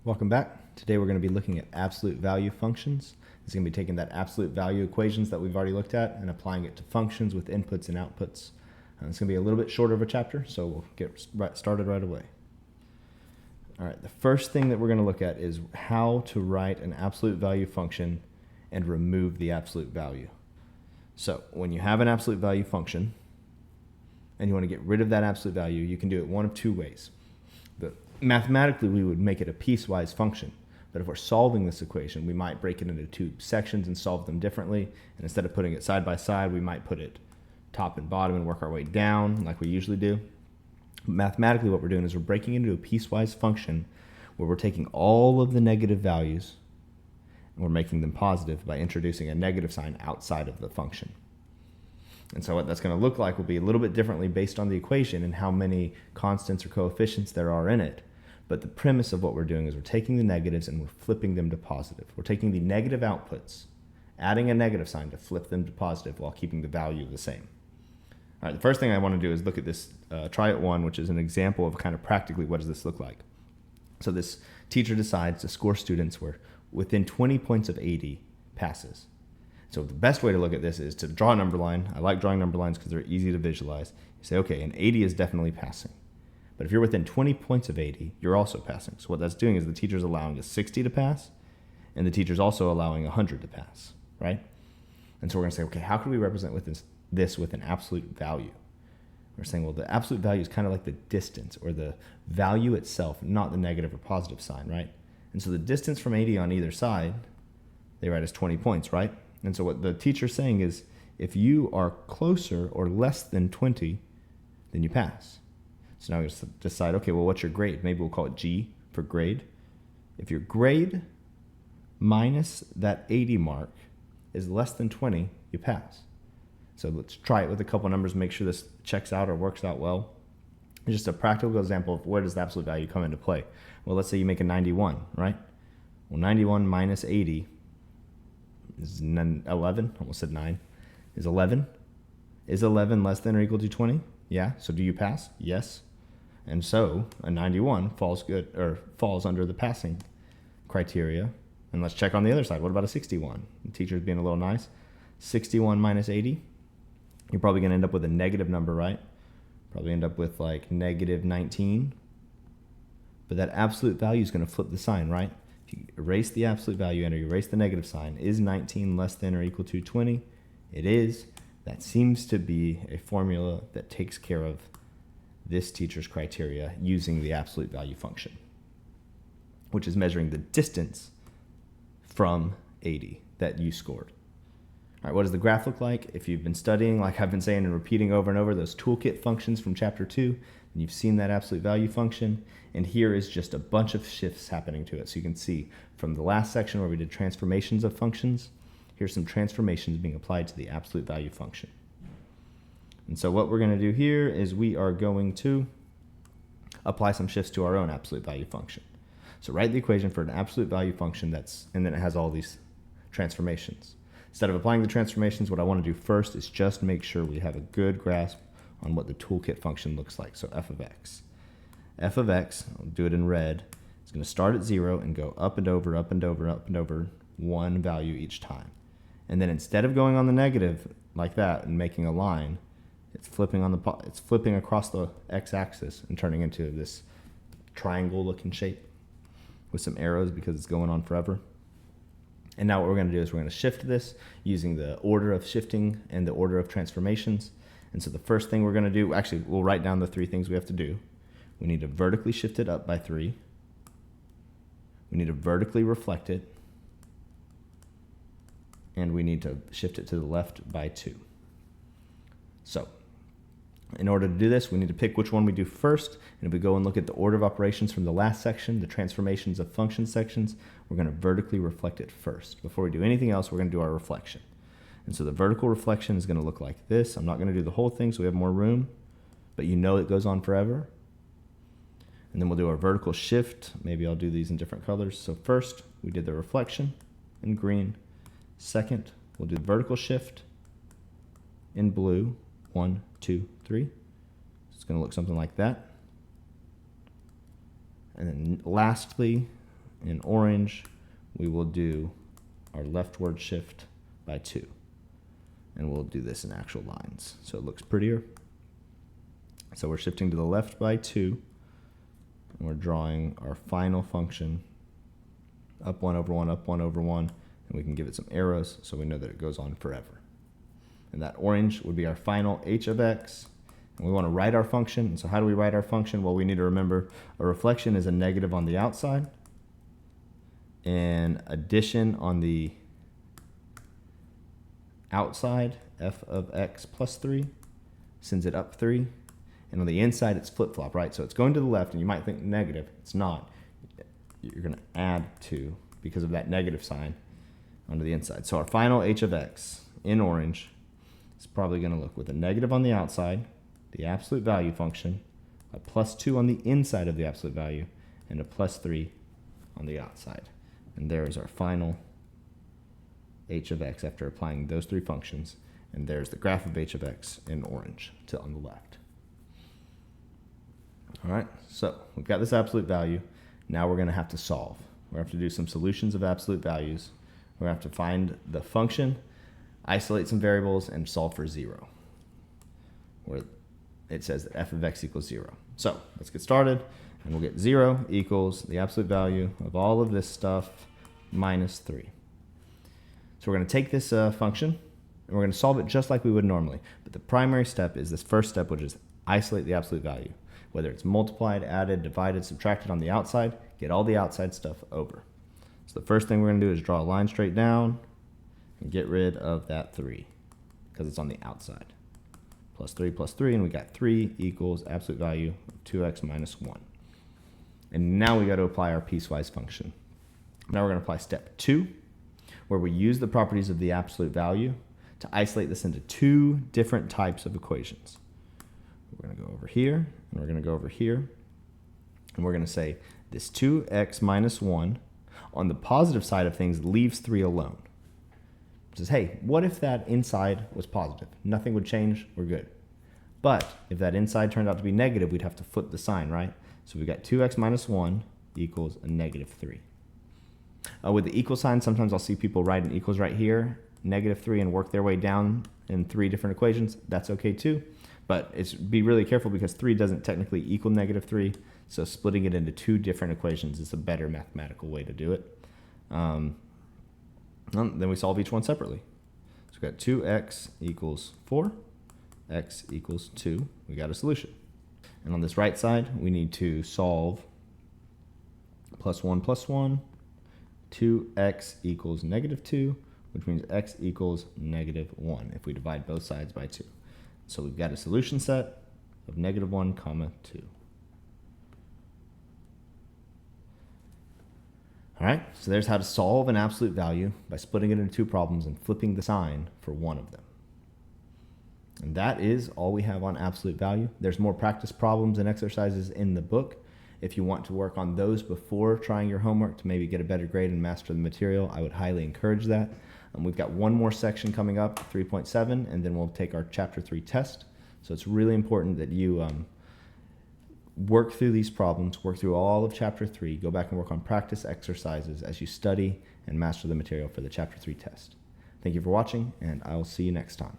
Welcome back. Today we're going to be looking at absolute value functions. It's going to be taking that absolute value equations that we've already looked at and applying it to functions with inputs and outputs. It's going to be a little bit shorter of a chapter, so we'll get started right away. All right, the first thing that we're going to look at is how to write an absolute value function and remove the absolute value. So when you have an absolute value function and you want to get rid of that absolute value, you can do it one of two ways. Mathematically, we would make it a piecewise function. But if we're solving this equation, we might break it into two sections and solve them differently. And instead of putting it side by side, we might put it top and bottom and work our way down like we usually do. Mathematically, what we're doing is we're breaking into a piecewise function where we're taking all of the negative values and we're making them positive by introducing a negative sign outside of the function. And so what that's going to look like will be a little bit differently based on the equation and how many constants or coefficients there are in it. But the premise of what we're doing is we're taking the negatives and we're flipping them to positive. We're taking the negative outputs, adding a negative sign to flip them to positive while keeping the value the same. All right, the first thing I want to do is look at this try it one, which is an example of kind of practically what does this look like. So this teacher decides to score students where within 20 points of 80 passes. So the best way to look at this is to draw a number line. I like drawing number lines because they're easy to visualize. You say, okay, an 80 is definitely passing. But if you're within 20 points of 80, you're also passing. So what that's doing is the teacher's allowing a 60 to pass, and the teacher's also allowing 100 to pass, right? And so we're going to say, okay, how can we represent with this with an absolute value? We're saying, well, the absolute value is kind of like the distance or the value itself, not the negative or positive sign, right? And so the distance from 80 on either side, they write as 20 points, right? And so what the teacher's saying is, if you are closer or less than 20, then you pass. So now we just decide, okay, well, what's your grade? Maybe we'll call it G for grade. If your grade minus that 80 mark is less than 20, you pass. So let's try it with a couple numbers, make sure this checks out or works out well. Just a practical example of where does the absolute value come into play. Well, let's say you make a 91, right? Well, 91 minus 80 is 11, almost said 9, is 11. Is 11 less than or equal to 20? Yeah, so do you pass? Yes. And so a 91 falls under the passing criteria. And let's check on the other side. What about a 61? The teacher's being a little nice. 61 minus 80, you're probably going to end up with a negative number, right? Probably end up with like negative 19. But that absolute value is going to flip the sign, right? If you erase the absolute value and you erase the negative sign, is 19 less than or equal to 20? It is. That seems to be a formula that takes care of this teacher's criteria using the absolute value function, which is measuring the distance from 80 that you scored. All right, what does the graph look like? If you've been studying, like I've been saying and repeating over and over, those toolkit functions from chapter 2, and you've seen that absolute value function, and here is just a bunch of shifts happening to it. So you can see from the last section where we did transformations of functions, here's some transformations being applied to the absolute value function. And so what we're going to do here is we are going to apply some shifts to our own absolute value function. So write the equation for an absolute value function and then it has all these transformations. Instead of applying the transformations, what I want to do first is just make sure we have a good grasp on what the toolkit function looks like. So f of x. F of x, I'll do it in red, it's going to start at 0 and go up and over, up and over, up and over one value each time. And then instead of going on the negative like that and making a line, it's flipping across the x-axis and turning into this triangle-looking shape with some arrows because it's going on forever. And now what we're going to do is we're going to shift this using the order of shifting and the order of transformations. And so the first thing we're going to do, actually, we'll write down the 3 things we have to do. We need to vertically shift it up by 3. We need to vertically reflect it. And we need to shift it to the left by 2. So in order to do this, we need to pick which one we do first. And if we go and look at the order of operations from the last section, the transformations of function sections, we're going to vertically reflect it first. Before we do anything else, we're going to do our reflection. And so the vertical reflection is going to look like this. I'm not going to do the whole thing so we have more room, but you know it goes on forever. And then we'll do our vertical shift. Maybe I'll do these in different colors. So first, we did the reflection in green. Second, we'll do the vertical shift in blue. 1, 2, 3. It's going to look something like that. And then lastly, in orange, we will do our leftward shift by 2. And we'll do this in actual lines so it looks prettier. So we're shifting to the left by 2, and we're drawing our final function, up 1 over 1, up 1 over 1, and we can give it some arrows so we know that it goes on forever. And that orange would be our final h of x, and we want to write our function. And so how do we write our function? Well, we need to remember a reflection is a negative on the outside, and addition on the outside, f of x plus 3, sends it up 3. And on the inside, it's flip-flop, right? So it's going to the left, and you might think negative. It's not. You're going to add 2 because of that negative sign onto the inside. So our final h of x in orange is probably going to look with a negative on the outside, the absolute value function, a plus 2 on the inside of the absolute value, and a plus 3 on the outside. And there is our final h of x after applying those 3 functions. And there's the graph of h of x in orange on the left. All right, so we've got this absolute value. Now we're going to have to solve. We're going to have to do some solutions of absolute values. We're going to have to find the function, isolate some variables, and solve for 0, where it says that f of x equals 0. So let's get started, and we'll get 0 equals the absolute value of all of this stuff minus 3. So we're going to take this function, and we're going to solve it just like we would normally. But the primary step is this first step, which is isolate the absolute value. Whether it's multiplied, added, divided, subtracted on the outside, get all the outside stuff over. So the first thing we're going to do is draw a line straight down and get rid of that 3 because it's on the outside. Plus 3, and we got 3 equals absolute value of 2x minus 1. And now we got to apply our piecewise function. Now we're going to apply step 2, where we use the properties of the absolute value to isolate this into 2 different types of equations. We're going to go over here, and we're going to go over here, and we're going to say this 2x minus 1 on the positive side of things leaves 3 alone. It says, hey, what if that inside was positive? Nothing would change, we're good. But if that inside turned out to be negative, we'd have to flip the sign, right? So we've got 2x minus 1 equals a negative 3. With the equal sign, sometimes I'll see people write an equals right here, negative 3, and work their way down in 3 different equations. That's okay too. But be really careful because 3 doesn't technically equal negative 3, so splitting it into 2 different equations is a better mathematical way to do it. Then we solve each one separately. So we've got 2x equals 4, x equals 2. We got a solution. And on this right side, we need to solve plus 1, 2x equals negative 2, which means x equals negative 1 if we divide both sides by 2. So we've got a solution set of negative 1, 2. All right, so there's how to solve an absolute value by splitting it into 2 problems and flipping the sign for one of them. And that is all we have on absolute value. There's more practice problems and exercises in the book. If you want to work on those before trying your homework to maybe get a better grade and master the material, I would highly encourage that. We've got one more section coming up, 3.7, and then we'll take our Chapter 3 test. So it's really important that you work through these problems, work through all of Chapter 3, go back and work on practice exercises as you study and master the material for the Chapter 3 test. Thank you for watching, and I will see you next time.